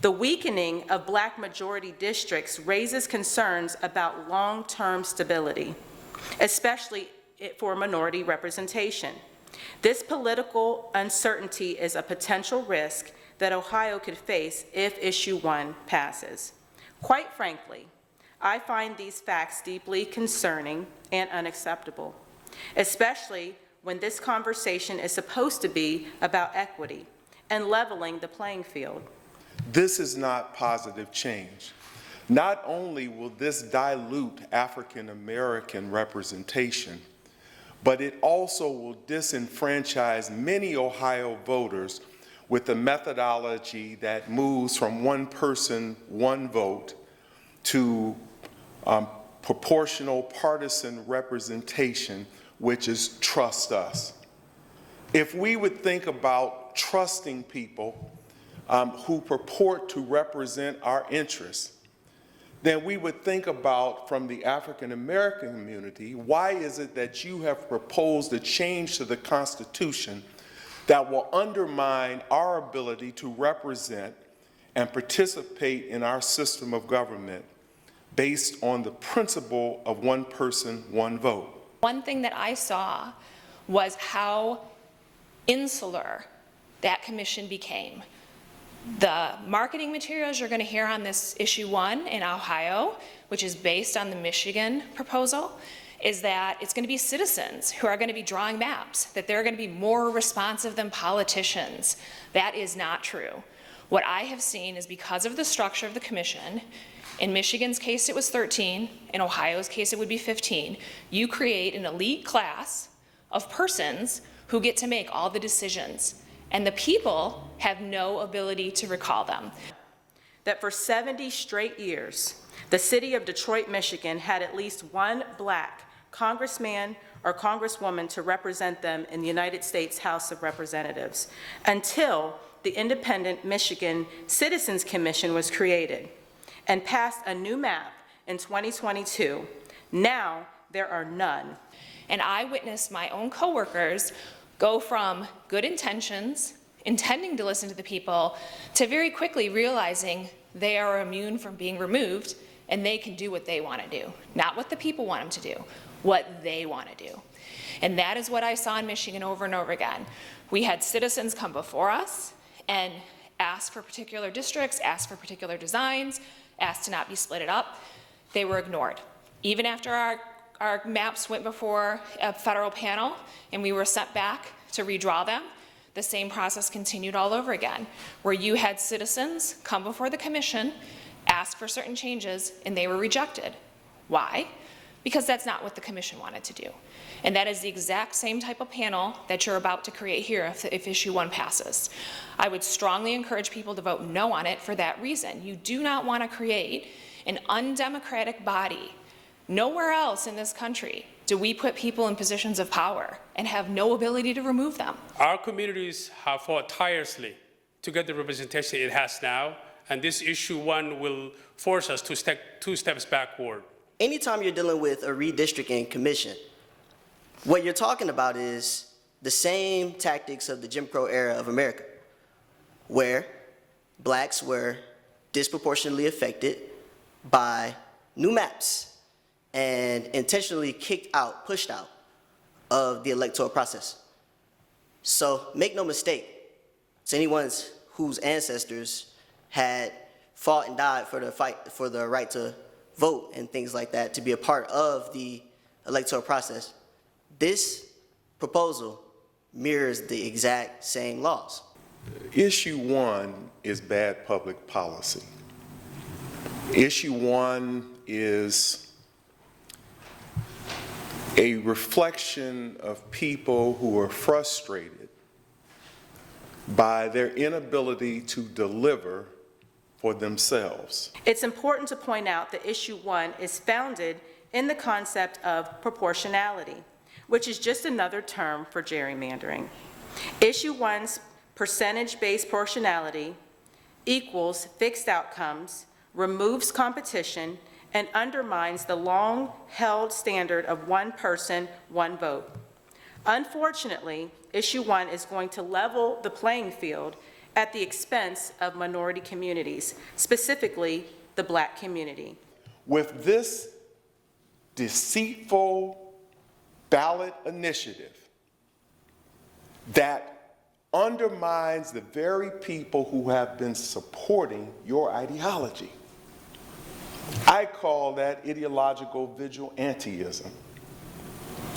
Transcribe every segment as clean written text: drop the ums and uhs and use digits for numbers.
The weakening of Black majority districts raises concerns about long-term stability, especially for minority representation. This political uncertainty is a potential risk that Ohio could face if Issue 1 passes. Quite frankly, I find these facts deeply concerning and unacceptable, especially when this conversation is supposed to be about equity and leveling the playing field. This is not positive change. Not only will this dilute African American representation, but it also will disenfranchise many Ohio voters with a methodology that moves from one person, one vote to proportional partisan representation, which is trust us. If we would think about trusting people who purport to represent our interests, then we would think about, from the African American community, why is it that you have proposed a change to the Constitution that will undermine our ability to represent and participate in our system of government based on the principle of one person, one vote? One thing that I saw was how insular that commission became. The marketing materials you're going to hear on this Issue 1 in Ohio, which is based on the Michigan proposal, is that it's going to be citizens who are going to be drawing maps, that they're going to be more responsive than politicians. That is not true. What I have seen is, because of the structure of the commission, in Michigan's case it was 13, in Ohio's case it would be 15, you create an elite class of persons who get to make all the decisions, and the people have no ability to recall them. That for 70 straight years, the city of Detroit, Michigan had at least one Black congressman or congresswoman to represent them in the United States House of Representatives, until the independent Michigan Citizens Commission was created and passed a new map in 2022. Now there are none. And I witnessed my own coworkers go from good intentions, intending to listen to the people, to very quickly realizing they are immune from being removed and they can do what they want to do. Not what the people want them to do, what they want to do. And that is what I saw in Michigan over and over again. We had citizens come before us and ask for particular districts, ask for particular designs, asked to not be split it up. They were ignored. Even after our maps went before a federal panel and we were sent back to redraw them, the same process continued all over again, where you had citizens come before the commission, ask for certain changes, and they were rejected. Why? Because that's not what the commission wanted to do. And that is the exact same type of panel that you're about to create here if Issue 1 passes. I would strongly encourage people to vote no on it for that reason. You do not want to create an undemocratic body. Nowhere else in this country do we put people in positions of power and have no ability to remove them. Our communities have fought tirelessly to get the representation it has now, and this Issue 1 will force us to take 2 steps backward. Anytime you're dealing with a redistricting commission, what you're talking about is the same tactics of the Jim Crow era of America, where blacks were disproportionately affected by new maps and intentionally kicked out, pushed out of the electoral process. So make no mistake, to anyone whose ancestors had fought and died for the fight for the right to vote and things like that, to be a part of the electoral process, this proposal mirrors the exact same laws. Issue 1 is bad public policy. Issue 1 is a reflection of people who are frustrated by their inability to deliver for themselves. It's important to point out that Issue 1 is founded in the concept of proportionality, which is just another term for gerrymandering. Issue 1's percentage-based proportionality equals fixed outcomes, removes competition, and undermines the long-held standard of one person, one vote. Unfortunately, Issue 1 is going to level the playing field at the expense of minority communities, specifically the Black community. With this deceitful ballot initiative that undermines the very people who have been supporting your ideology, I call that ideological vigilantism.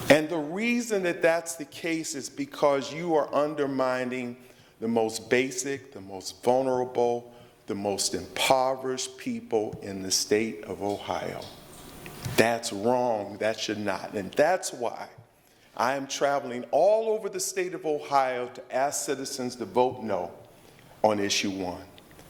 And the reason that that's the case is because you are undermining the most basic, the most vulnerable, the most impoverished people in the state of Ohio. That's wrong. That should not. And that's why I am traveling all over the state of Ohio to ask citizens to vote no on issue 1.